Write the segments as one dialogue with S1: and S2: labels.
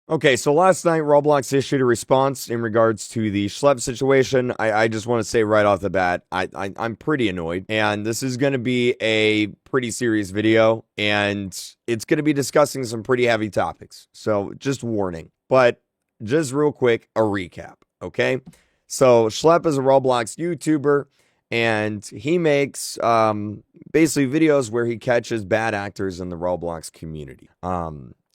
S1: Okay, so last night Roblox issued a response in regards to the Schlep situation. I just want to say right off the bat, I'm pretty annoyed, and this is going to be a pretty serious video, and it's going to be discussing some pretty heavy topics. So just warning, but just real quick, a recap. Okay, so Schlep is a Roblox YouTuber, and he makes basically videos where he catches bad actors in the Roblox community.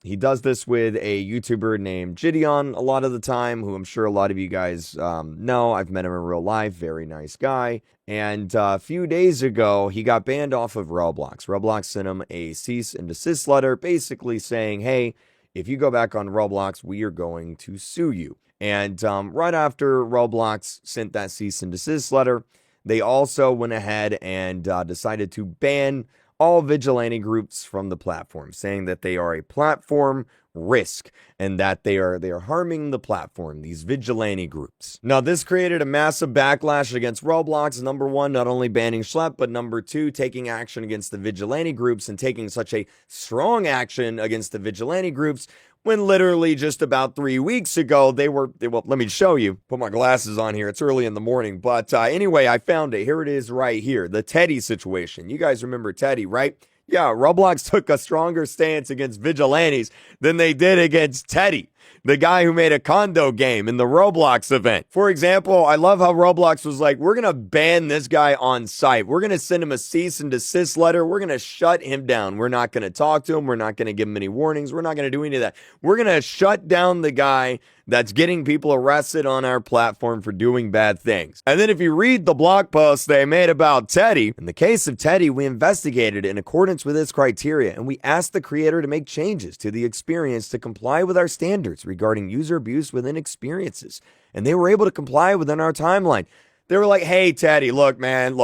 S1: He does this with a YouTuber named Gideon a lot of the time, who I'm sure a lot of you guys know. I've met him in real life. Very nice guy. And a few days ago, he got banned off of Roblox. Roblox sent him a cease and desist letter, basically saying, hey, if you go back on Roblox, we are going to sue you. And right after Roblox sent that cease and desist letter, they also went ahead and decided to ban all vigilante groups from the platform, saying that they are a platform risk and that they are harming the platform, these vigilante groups. Now, this created a massive backlash against Roblox. Number one, not only banning Schlep, but number two, taking action against the vigilante groups and taking such a strong action against the vigilante groups when literally just about 3 weeks ago, well, let me show you. Put my glasses on here. It's early in the morning. But anyway, I found it. Here it is right here. The Teddy situation. You guys remember Teddy, right? Yeah, Roblox took a stronger stance against vigilantes than they did against Teddy, the guy who made a condo game in the Roblox event. For example, I love how Roblox was like, we're going to ban this guy on site. We're going to send him a cease and desist letter. We're going to shut him down. We're not going to talk to him. We're not going to give him any warnings. We're not going to do any of that. We're going to shut down the guy that's getting people arrested on our platform for doing bad things. And then if you read the blog post they made about Teddy, in the case of Teddy, we investigated in accordance with its criteria, and we asked the creator to make changes to the experience to comply with our standards regarding user abuse within experiences. And they were able to comply within our timeline. They were like, hey, Teddy, look, man,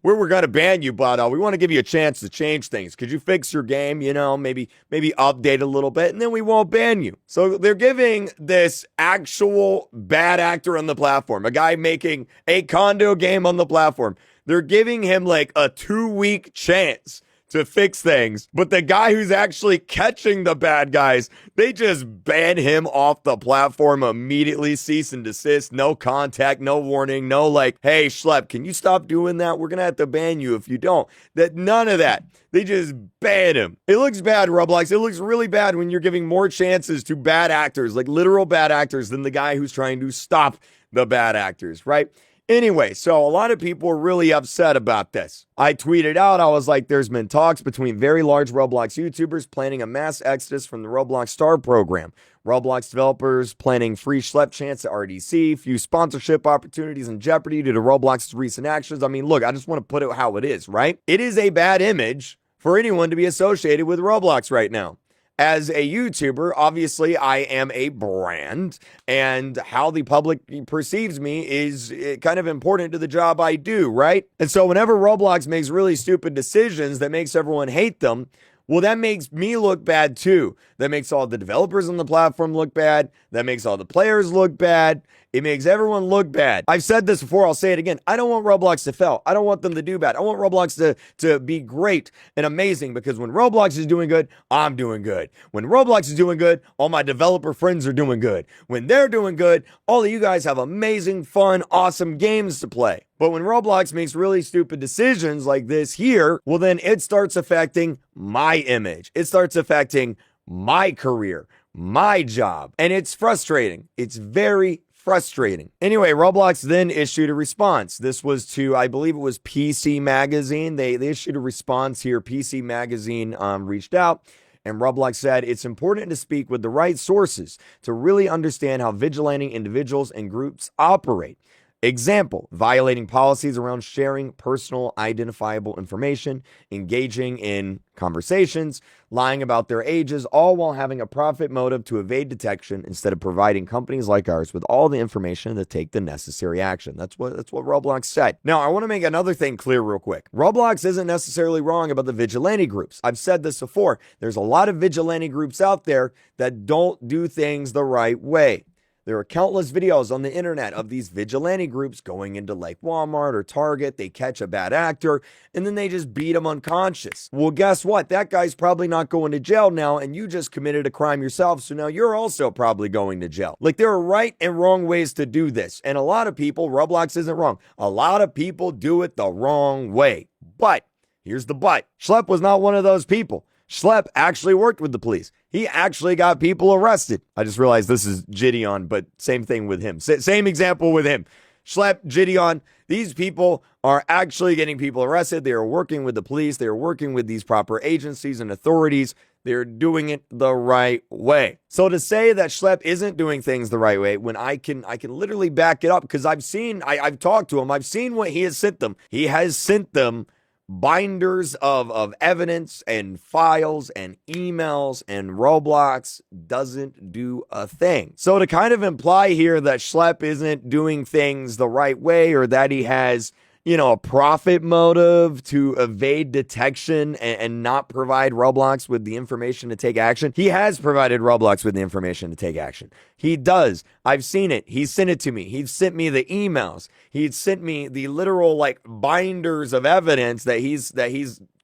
S1: we're going to ban you, but we want to give you a chance to change things. Could you fix your game, maybe update a little bit, and then we won't ban you. So they're giving this actual bad actor on the platform, a guy making a condo game on the platform, they're giving him like a 2-week chance to fix things. But the guy who's actually catching the bad guys, they just ban him off the platform immediately, cease and desist, no contact, no warning, no like, hey, Schlep, can you stop doing that? We're going to have to ban you if you don't. None of that. They just ban him. It looks bad, Roblox. It looks really bad when you're giving more chances to bad actors, like literal bad actors, than the guy who's trying to stop the bad actors, right? Anyway, so a lot of people are really upset about this. I tweeted out, I was like, there's been talks between very large Roblox YouTubers planning a mass exodus from the Roblox Star program. Roblox developers planning free Schlep chance at RDC, few sponsorship opportunities in jeopardy due to Roblox's recent actions. I mean, look, I just want to put it how it is, right? It is a bad image for anyone to be associated with Roblox right now. As a YouTuber, obviously, I am a brand, and how the public perceives me is kind of important to the job I do, right? And so whenever Roblox makes really stupid decisions that makes everyone hate them, well, that makes me look bad too. That makes all the developers on the platform look bad. That makes all the players look bad. It makes everyone look bad. I've said this before, I'll say it again. I don't want Roblox to fail. I don't want them to do bad. I want Roblox to be great and amazing, because when Roblox is doing good, I'm doing good. When Roblox is doing good, all my developer friends are doing good. When they're doing good, all of you guys have amazing, fun, awesome games to play. But when Roblox makes really stupid decisions like this here, well, then it starts affecting my image. It starts affecting my career, my job. And it's frustrating. It's very frustrating. Anyway, Roblox then issued a response. This was to, I believe it was PC Magazine. They issued a response here. PC Magazine reached out, and Roblox said, it's important to speak with the right sources to really understand how vigilante individuals and groups operate. Example, violating policies around sharing personal identifiable information, engaging in conversations, lying about their ages, all while having a profit motive to evade detection instead of providing companies like ours with all the information to take the necessary action. That's what Roblox said. Now, I want to make another thing clear real quick. Roblox isn't necessarily wrong about the vigilante groups. I've said this before. There's a lot of vigilante groups out there that don't do things the right way. There are countless videos on the internet of these vigilante groups going into like Walmart or Target. They catch a bad actor and then they just beat him unconscious. Well, guess what? That guy's probably not going to jail now, and you just committed a crime yourself. So now you're also probably going to jail. Like, there are right and wrong ways to do this. And a lot of people, Roblox isn't wrong. A lot of people do it the wrong way. But here's the but. Schlep was not one of those people. Schlep actually worked with the police. He actually got people arrested. I just realized this is Gideon, but same thing with him. Same example with him. Schlep, Gideon, these people are actually getting people arrested. They are working with the police. They are working with these proper agencies and authorities. They're doing it the right way. So to say that Schlep isn't doing things the right way, when I can literally back it up, because I've talked to him. I've seen what he has sent them. He has sent them binders of evidence and files and emails, and Roblox doesn't do a thing. So to kind of imply here that Schlep isn't doing things the right way, or that he has, a profit motive to evade detection and not provide Roblox with the information to take action. He has provided Roblox with the information to take action. He does. I've seen it. He sent it to me. He sent me the emails. He sent me the literal binders of evidence that he's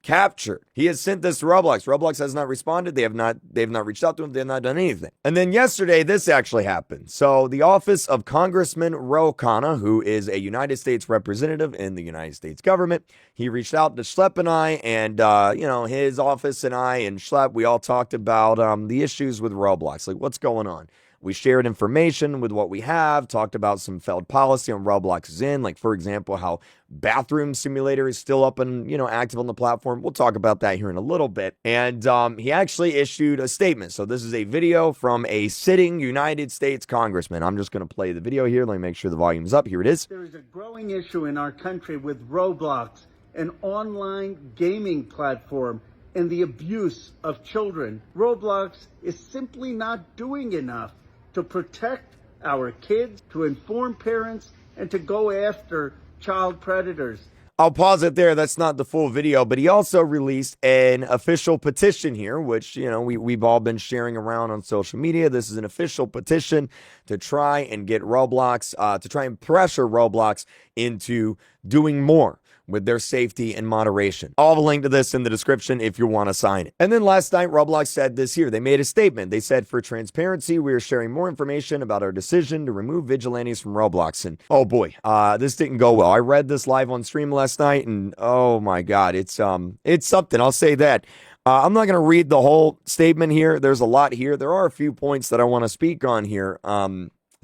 S1: captured. He has sent this to Roblox. Roblox has not responded. They've not reached out to him. They've not done anything. And then yesterday, this actually happened. So the office of Congressman Ro Khanna, who is a United States representative in the United States government, he reached out to Schlep and I, and his office and I and Schlep, we all talked about the issues with Roblox, like what's going on. We shared information with what we have, talked about some failed policy on Roblox's end, like, for example, how Bathroom Simulator is still up and, active on the platform. We'll talk about that here in a little bit. And he actually issued a statement. So this is a video from a sitting United States congressman. I'm just going to play the video here. Let me make sure the volume's up. Here it is.
S2: There is a growing issue in our country with Roblox, an online gaming platform, and the abuse of children. Roblox is simply not doing enough to protect our kids, to inform parents, and to go after child predators.
S1: I'll pause it there. That's not the full video, but he also released an official petition here, which, we've all been sharing around on social media. This is an official petition to try and get Roblox, to try and pressure Roblox into doing more with their safety and moderation. I'll have a link to this in the description if you want to sign it. And then last night, Roblox said this here. They made a statement. They said, for transparency, we are sharing more information about our decision to remove vigilantes from Roblox. And oh boy, this didn't go well. I read this live on stream last night, and oh my God, it's something. I'll say that. I'm not going to read the whole statement here. There's a lot here. There are a few points that I want to speak on here.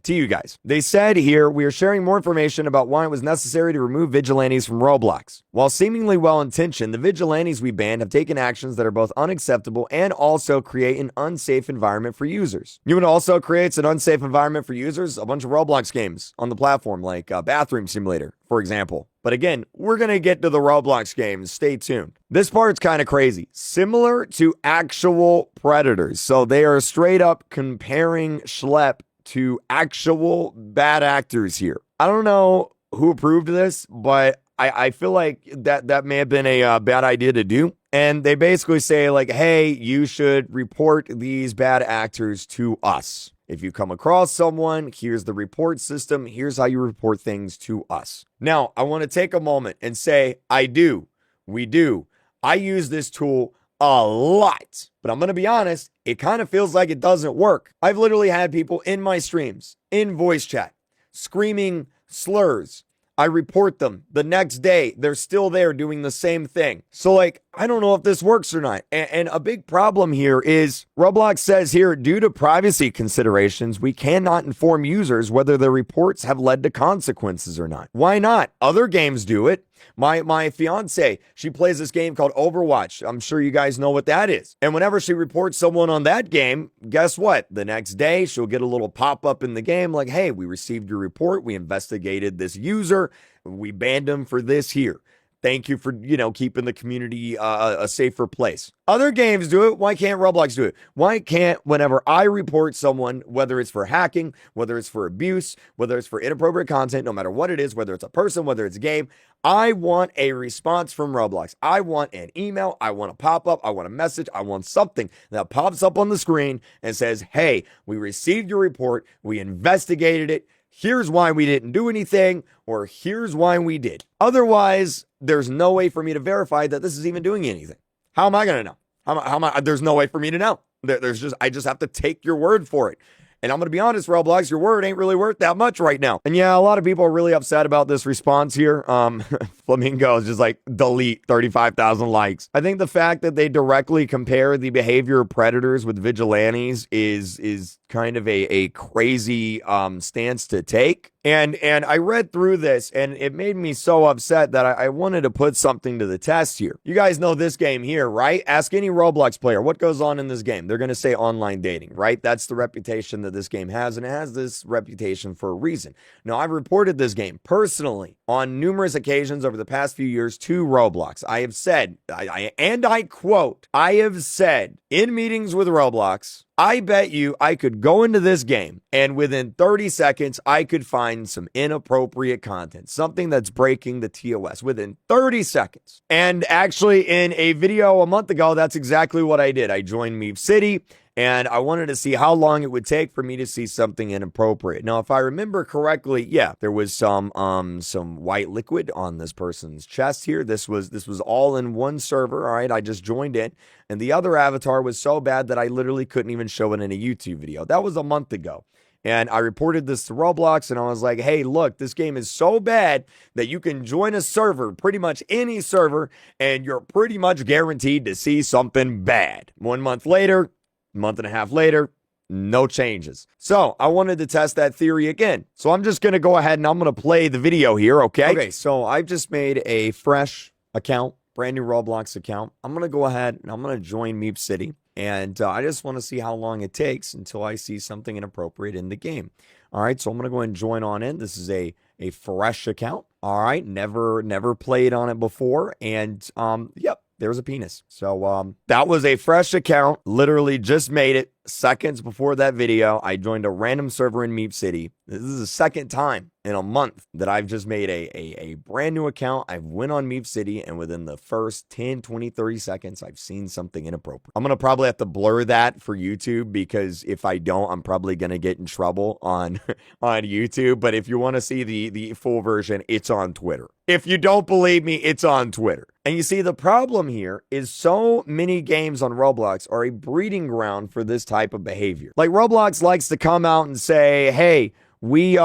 S1: To you guys. They said here, we are sharing more information about why it was necessary to remove vigilantes from Roblox. While seemingly well-intentioned, the vigilantes we banned have taken actions that are both unacceptable and also create an unsafe environment for users. You know what also creates an unsafe environment for users? A bunch of Roblox games on the platform, like Bathroom Simulator, for example. But again, we're going to get to the Roblox games. Stay tuned. This part's kind of crazy. Similar to actual predators. So they are straight up comparing Schlep to actual bad actors here. I don't know who approved this, but I feel like that may have been a bad idea to do. And they basically say hey, you should report these bad actors to us. If you come across someone, here's the report system. Here's how you report things to us. Now, I want to take a moment and say, we do. I use this tool a lot, but I'm going to be honest, it kind of feels like it doesn't work. I've literally had people in my streams, in voice chat, screaming slurs. I report them. The next day, they're still there doing the same thing. So I don't know if this works or not. And a big problem here is Roblox says here, due to privacy considerations, we cannot inform users whether their reports have led to consequences or not. Why not? Other games do it. My fiance, she plays this game called Overwatch. I'm sure you guys know what that is. And whenever she reports someone on that game, guess what? The next day, she'll get a little pop-up in the game like, hey, we received your report. We investigated this user. We banned him for this here. Thank you for, keeping the community a safer place. Other games do it. Why can't Roblox do it? Why can't, whenever I report someone, whether it's for hacking, whether it's for abuse, whether it's for inappropriate content, no matter what it is, whether it's a person, whether it's a game, I want a response from Roblox. I want an email. I want a pop-up. I want a message. I want something that pops up on the screen and says, hey, we received your report. We investigated it. Here's why we didn't do anything, or here's why we did. Otherwise, there's no way for me to verify that this is even doing anything. How am I going to know? How am I? There's no way for me to know. I just have to take your word for it. And I'm going to be honest, Roblox, your word ain't really worth that much right now. And yeah, a lot of people are really upset about this response here. Flamingo is just like, delete 35,000 likes. I think the fact that they directly compare the behavior of predators with vigilantes is kind of a crazy stance to take. And I read through this, and it made me so upset that I wanted to put something to the test here. You guys know this game here, right? Ask any Roblox player, what goes on in this game? They're going to say online dating, right? That's the reputation that this game has, and it has this reputation for a reason. Now, I've reported this game personally on numerous occasions over the past few years to Roblox. I have said, I quote, I have said in meetings with Roblox, I bet you I could go into this game and within 30 seconds, I could find some inappropriate content, something that's breaking the TOS within 30 seconds. And actually in a video a month ago, that's exactly what I did. I joined Meep City and I wanted to see how long it would take for me to see something inappropriate. Now, if I remember correctly, yeah, there was some white liquid on this person's chest here. This was all in one server. All right, I just joined in, and the other avatar was so bad that I literally couldn't even show it in a YouTube video. That was a month ago. And I reported this to Roblox, and I was like, hey, look, this game is so bad that you can join a server, pretty much any server, and you're pretty much guaranteed to see something bad. 1 month later, month and a half later, no changes. So I wanted to test that theory again. So I'm just going to go ahead and I'm going to play the video here, okay? Okay, so I've just made a fresh account, brand new Roblox account. I'm going to go ahead and I'm going to join Meep City. And I just want to see how long it takes until I see something inappropriate in the game. All right, so I'm going to go ahead and join on in. This is a fresh account. All right, never played on it before. And yep, there's a penis. So that was a fresh account. Literally just made it seconds before that video. I joined a random server in Meep City. This is the second time in a month that I've just made a brand new account. I went on Meep City, and within the first 10, 20, 30 seconds, I've seen something inappropriate. I'm going to probably have to blur that for YouTube, because if I don't, I'm probably going to get in trouble on YouTube. But if you want to see the full version, it's on Twitter. If you don't believe me, it's on Twitter. And you see, the problem here is so many games on Roblox are a breeding ground for this type of behavior. Like, Roblox likes to come out and say, hey, we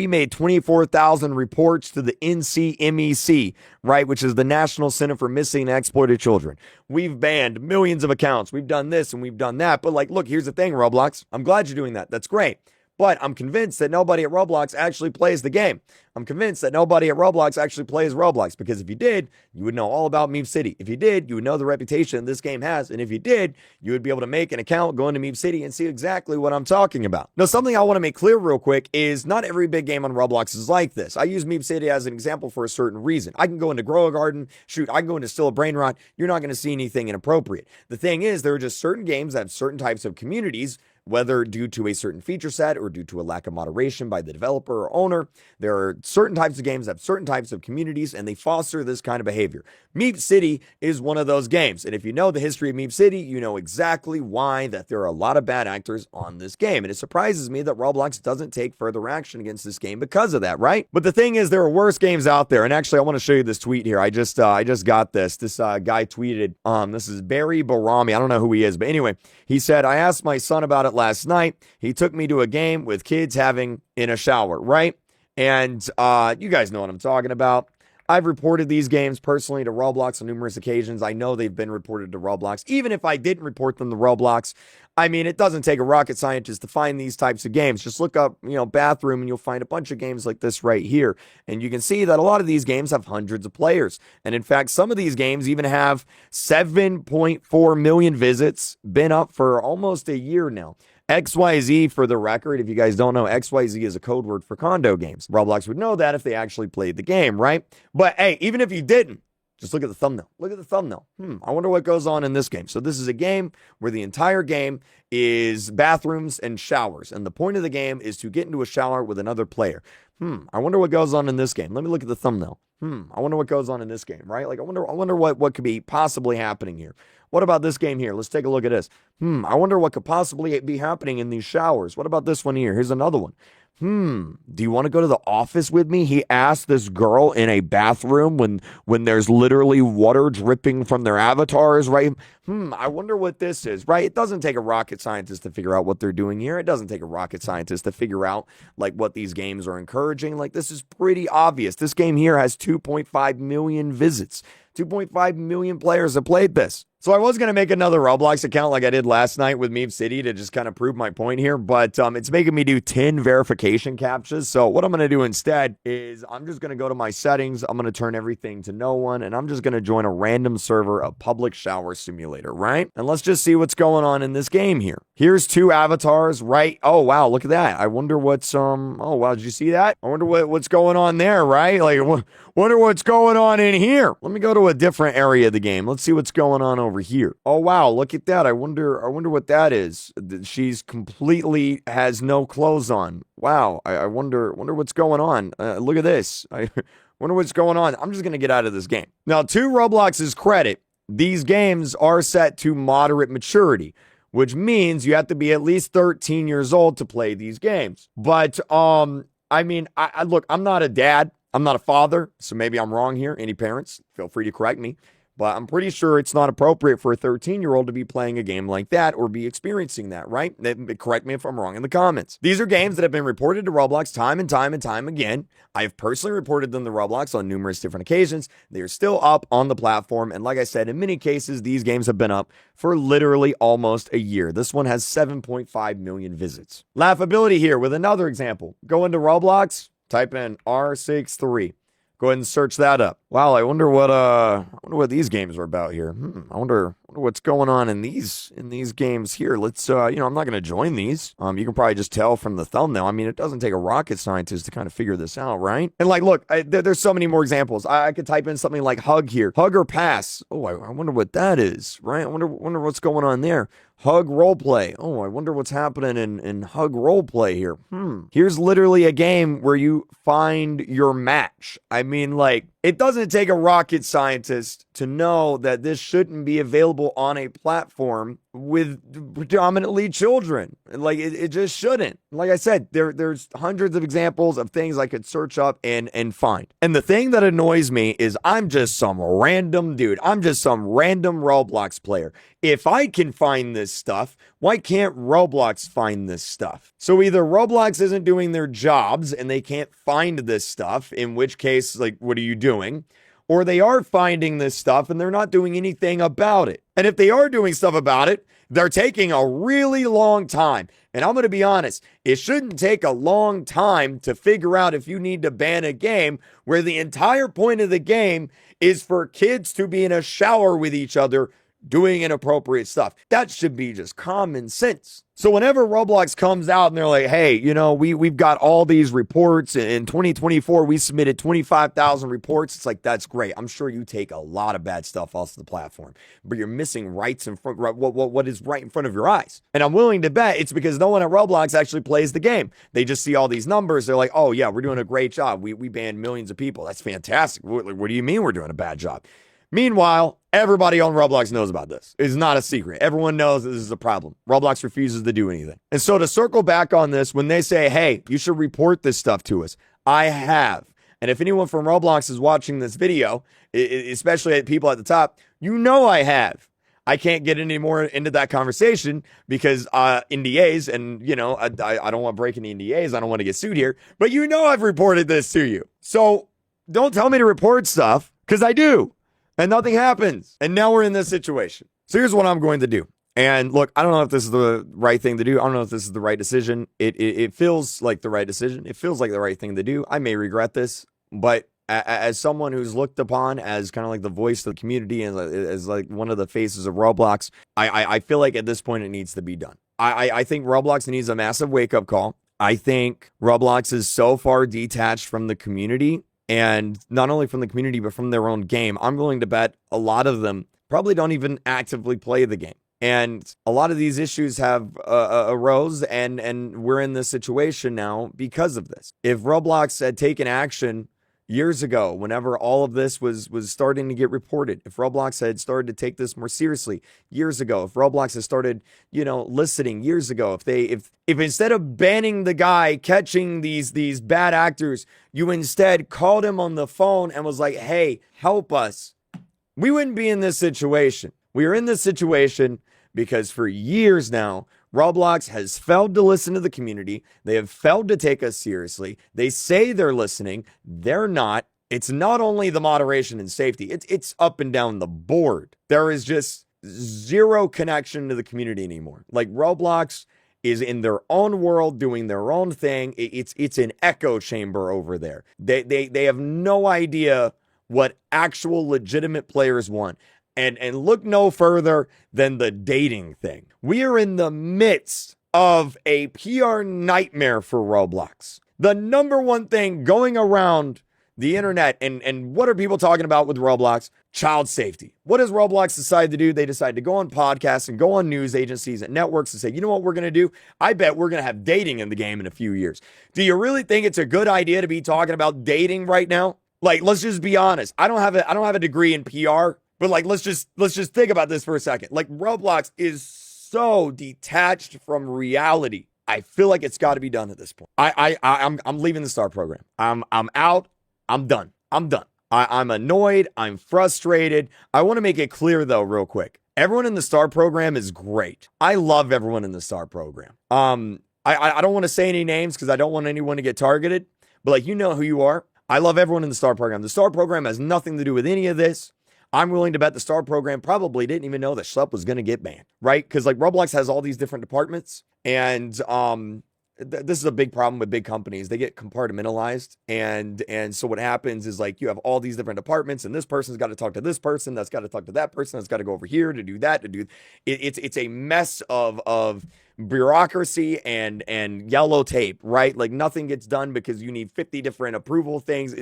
S1: made 24,000 reports to the NCMEC, right, which is the National Center for Missing and Exploited Children. We've banned millions of accounts. We've done this and we've done that. But, like, look, here's the thing, Roblox. I'm glad you're doing that. That's great. But I'm convinced that nobody at Roblox actually plays the game. I'm convinced that nobody at Roblox actually plays Roblox, because if you did, you would know all about Meep City. If you did, you would know the reputation this game has. And if you did, you would be able to make an account, go into Meep City, and see exactly what I'm talking about. Now, something I want to make clear real quick is not every big game on Roblox is like this. I use Meep City as an example for a certain reason. I can go into Grow a Garden. Shoot, I can go into Still a Brain Rot. You're not going to see anything inappropriate. The thing is, there are just certain games that have certain types of communities, whether due to a certain feature set or due to a lack of moderation by the developer or owner. There are certain types of games that have certain types of communities, and they foster this kind of behavior. Meep City is one of those games. And if you know the history of Meep City, you know exactly why that there are a lot of bad actors on this game. And it surprises me that Roblox doesn't take further action against this game because of that, right? But the thing is, there are worse games out there. And actually, I want to show you this tweet here. I just got this. This guy tweeted, this is Barry Barami. I don't know who he is, but anyway, he said, I asked my son about it last night. He took me to a game with kids having in a shower, right? And you guys know what I'm talking about. I've reported these games personally to Roblox on numerous occasions. I know they've been reported to Roblox. Even if I didn't report them to Roblox, I mean, it doesn't take a rocket scientist to find these types of games. Just look up, bathroom, and you'll find a bunch of games like this right here. And you can see that a lot of these games have hundreds of players. And in fact, some of these games even have 7.4 million visits, been up for almost a year now. XYZ, for the record, if you guys don't know, XYZ is a code word for condo games. Roblox would know that if they actually played the game, right? But hey, even if you didn't, Just look at the thumbnail. Look at the thumbnail. I wonder what goes on in this game. So this is a game where the entire game is bathrooms and showers. And the point of the game is to get into a shower with another player. I wonder what goes on in this game. Let me look at the thumbnail. I wonder what goes on in this game, right? Like, I wonder what could be possibly happening here. What about this game here? Let's take a look at this. I wonder what could possibly be happening in these showers. What about this one here? Here's another one. Do you want to go to the office with me? He asked this girl in a bathroom when there's literally water dripping from their avatars, right? I wonder what this is, right? It doesn't take a rocket scientist to figure out what they're doing here. It doesn't take a rocket scientist to figure out, like, what these games are encouraging. Like, this is pretty obvious. This game here has 2.5 million visits. 2.5 million players have played this. So I was going to make another Roblox account like I did last night with Meme City to just kind of prove my point here, but it's making me do 10 verification captchas. So what I'm going to do instead is I'm just going to go to my settings. I'm going to turn everything to no one, and I'm just going to join a random server of public shower simulator, right? And let's just see what's going on in this game here. Here's 2 avatars, right? Oh, wow, look at that. I wonder what's, oh, wow, did you see that? I wonder what's going on there, right? Like, wonder what's going on in here. Let me go to a different area of the game. Let's see what's going on over here. Oh, wow, look at that. I wonder what that is. She's completely has no clothes on. Wow, I wonder what's going on. Look at this. I wonder what's going on. I'm just going to get out of this game. Now, to Roblox's credit, these games are set to moderate maturity, which means you have to be at least 13 years old to play these games. But, I mean, I look, I'm not a dad. I'm not a father, so maybe I'm wrong here. Any parents, feel free to correct me. But I'm pretty sure it's not appropriate for a 13-year-old to be playing a game like that or be experiencing that, right? Correct me if I'm wrong in the comments. These are games that have been reported to Roblox time and time and time again. I have personally reported them to Roblox on numerous different occasions. They are still up on the platform. And like I said, in many cases, these games have been up for literally almost a year. This one has 7.5 million visits. Laughability here with another example. Go into Roblox, type in R63. Go ahead and search that up. Wow, I wonder what these games are about here. I wonder what's going on in these games here. Let's I'm not going to join these. You can probably just tell from the thumbnail. I mean, it doesn't take a rocket scientist to kind of figure this out, right? And like, look, there's so many more examples. I could type in something like hug here. Hug or pass. Oh, I wonder what that is, right? I wonder what's going on there. Hug roleplay. Oh, I wonder what's happening in hug roleplay here. Here's literally a game where you find your match. I mean, like, it doesn't take a rocket scientist to know that this shouldn't be available on a platform with predominantly children. Like, it just shouldn't. Like I said, there's hundreds of examples of things I could search up and find. And the thing that annoys me is I'm just some random dude. I'm just some random Roblox player. If I can find this stuff, why can't Roblox find this stuff? So either Roblox isn't doing their jobs and they can't find this stuff, in which case, like, what are you doing? Or they are finding this stuff and they're not doing anything about it. And if they are doing stuff about it, they're taking a really long time. And I'm going to be honest, it shouldn't take a long time to figure out if you need to ban a game where the entire point of the game is for kids to be in a shower with each other doing inappropriate stuff. That should be just common sense. So whenever Roblox comes out and they're like, hey, we've got all these reports. In 2024, we submitted 25,000 reports. It's like, that's great. I'm sure you take a lot of bad stuff off the platform, but you're missing rights in front, what is right in front of your eyes. And I'm willing to bet it's because no one at Roblox actually plays the game. They just see all these numbers. They're like, oh yeah, we're doing a great job. We banned millions of people. That's fantastic. What do you mean we're doing a bad job? Meanwhile, everybody on Roblox knows about this. It's not a secret. Everyone knows that this is a problem. Roblox refuses to do anything. And so to circle back on this, when they say, hey, you should report this stuff to us, I have. And if anyone from Roblox is watching this video, especially people at the top, I have. I can't get any more into that conversation because NDAs, and I don't want to break any NDAs. I don't want to get sued here, but I've reported this to you. So don't tell me to report stuff, because I do. And nothing happens. And now we're in this situation. So here's what I'm going to do. And look, I don't know if this is the right thing to do. I don't know if this is the right decision. It feels like the right decision. It feels like the right thing to do. I may regret this, but as someone who's looked upon as kind of like the voice of the community and as like one of the faces of Roblox, I feel like at this point it needs to be done. I think Roblox needs a massive wake-up call. I think Roblox is so far detached from the community And not only from the community, but from their own game. I'm willing to bet a lot of them probably don't even actively play the game. And a lot of these issues have arose, and we're in this situation now because of this. If Roblox had taken action years ago, whenever all of this was starting to get reported, if Roblox had started to take this more seriously years ago, if Roblox had started, listening years ago, if instead of banning the guy catching these bad actors, you instead called him on the phone and was like, hey, help us, we wouldn't be in this situation. We are in this situation because for years now, Roblox has failed to listen to the community. They have failed to take us seriously. They say they're listening. They're not. It's not only the moderation and safety. It's up and down the board. There is just zero connection to the community anymore. Like, Roblox is in their own world doing their own thing. It's an echo chamber over there. They have no idea what actual legitimate players want. And look no further than the dating thing. We are in the midst of a PR nightmare for Roblox. The number one thing going around the internet, and what are people talking about with Roblox? Child safety. What does Roblox decide to do? They decide to go on podcasts and go on news agencies and networks and say, you know what we're going to do? I bet we're going to have dating in the game in a few years. Do you really think it's a good idea to be talking about dating right now? Like, let's just be honest. I don't have a degree in PR. But like, let's just think about this for a second. Like, Roblox is so detached from reality. I feel like it's got to be done at this point. I'm leaving the STAR program. I'm out. I'm done. I'm annoyed. I'm frustrated. I want to make it clear though, real quick. Everyone in the STAR program is great. I love everyone in the STAR program. I don't want to say any names because I don't want anyone to get targeted. But like, you know who you are. I love everyone in the STAR program. The STAR program has nothing to do with any of this. I'm willing to bet the STAR program probably didn't even know that Schlep was going to get banned, right? Because like, Roblox has all these different departments, and this is a big problem with big companies. They get compartmentalized, and so what happens is, like, you have all these different departments, and this person's got to talk to this person, that's got to talk to that person, that's got to go over here to do that, to do it's a mess of bureaucracy and yellow tape, right? Like, nothing gets done because you need 50 different approval things.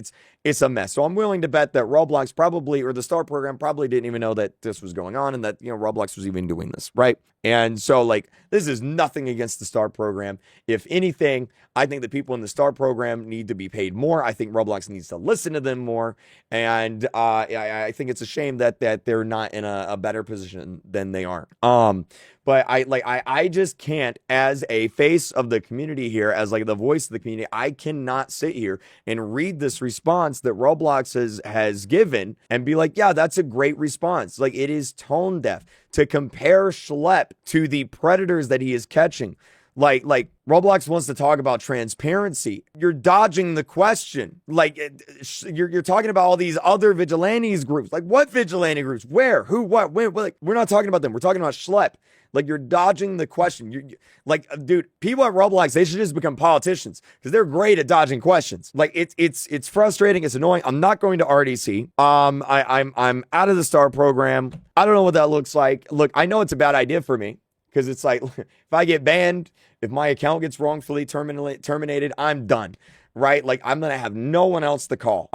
S1: It's a mess. So I'm willing to bet that Roblox probably, or the STAR program probably didn't even know that this was going on, and that, Roblox was even doing this, right? And so, like, this is nothing against the STAR program. If anything, I think the people in the STAR program need to be paid more. I think Roblox needs to listen to them more. And I think it's a shame that they're not in a better position than they are. But I just can't, as a face of the community here, as like the voice of the community, I cannot sit here and read this response that Roblox has given and be like, yeah, that's a great response. Like, it is tone deaf to compare Schlep to the predators that he is catching. Like Roblox wants to talk about transparency. You're dodging the question. Like, you're talking about all these other vigilantes groups. Like, what vigilante groups? Where? Who? What? When? Like, we're not talking about them. We're talking about Schlep. Like, you're dodging the question. Like, dude, people at Roblox, they should just become politicians because they're great at dodging questions. Like, it's frustrating. It's annoying. I'm not going to RDC. I'm out of the STAR program. I don't know what that looks like. Look, I know it's a bad idea for me because it's like, if I get banned, if my account gets wrongfully terminated, I'm done. Right? Like, I'm going to have no one else to call.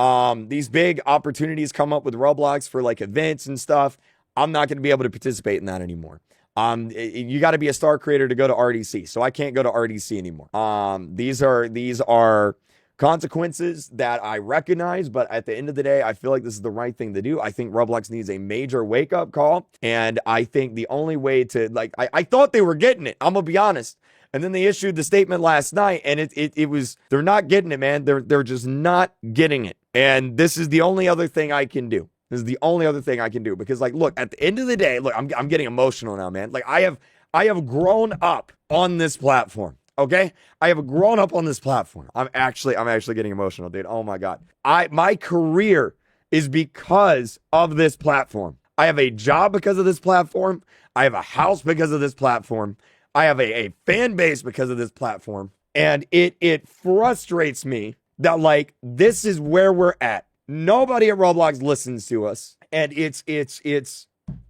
S1: These big opportunities come up with Roblox for like events and stuff. I'm not going to be able to participate in that anymore. You got to be a STAR creator to go to RDC. So I can't go to RDC anymore. These are consequences that I recognize, but at the end of the day, I feel like this is the right thing to do. I think Roblox needs a major wake up call. And I think the only way to, like, I thought they were getting it. I'm gonna be honest. And then they issued the statement last night, and it was, they're not getting it, man. They're just not getting it. And this is the only other thing I can do. This is the only other thing I can do, because, like, look, at the end of the day, look, I'm getting emotional now, man. Like, I have grown up on this platform. Okay, I have grown up on this platform. I'm actually getting emotional, dude. Oh my God, my career is because of this platform. I have a job because of this platform. I have a house because of this platform. I have a fan base because of this platform, and it frustrates me that, like, this is where we're at. Nobody at Roblox listens to us, and it's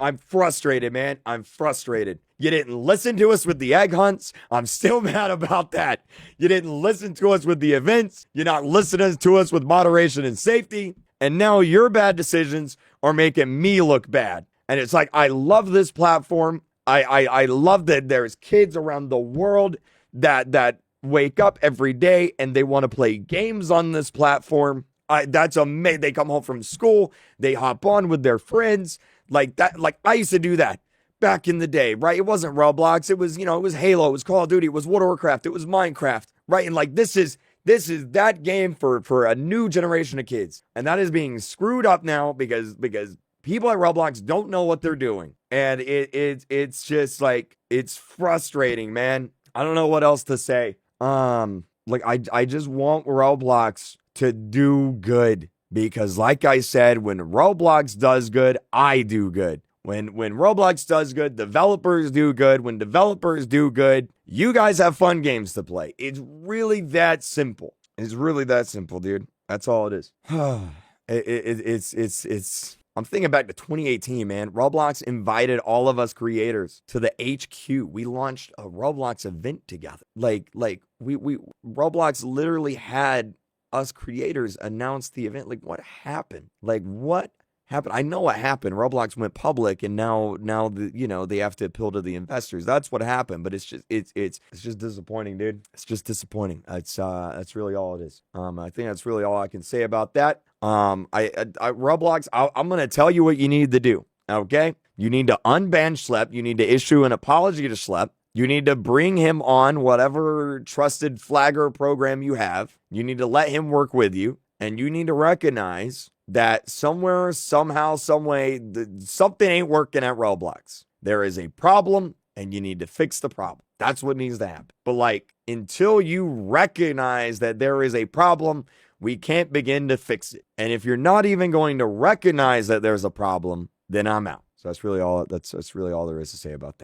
S1: I'm frustrated, man. I'm frustrated. You didn't listen to us with the egg hunts. I'm still mad about that. You didn't listen to us with the events. You're not listening to us with moderation and safety. And now your bad decisions are making me look bad. And it's like, I love this platform. I love that there's kids around the world that wake up every day and they want to play games on this platform. That's amazing. They come home from school, they hop on with their friends like that. Like I used to do that back in the day, right? It wasn't Roblox. It was, it was Halo. It was Call of Duty. It was World of Warcraft. It was Minecraft, right? And like this is that game for a new generation of kids, and that is being screwed up now because people at Roblox don't know what they're doing, and it's just like it's frustrating, man. I don't know what else to say. Like I just want Roblox to do good because, like I said, when Roblox does good, I do good. When Roblox does good, developers do good. When developers do good, you guys have fun games to play. It's really that simple. It's really that simple, dude. That's all it is. It's. I'm thinking back to 2018, man. Roblox invited all of us creators to the HQ. We launched a Roblox event together. Like we Roblox literally had us creators announce the event. Like what happened? Like what happened? I know what happened. Roblox went public, and now they have to appeal to the investors. That's what happened. But it's just disappointing, dude. It's just disappointing. That's really all it is. I think that's really all I can say about that. Roblox, I'm gonna tell you what you need to do. Okay, you need to unban Schlep. You need to issue an apology to Schlep. You need to bring him on whatever trusted flagger program you have. You need to let him work with you, and you need to recognize that somewhere, somehow, some way, something ain't working at Roblox. There is a problem, and you need to fix the problem. That's what needs to happen. But like, until you recognize that there is a problem, we can't begin to fix it. And if you're not even going to recognize that there's a problem, then I'm out. So that's really all there is to say about that.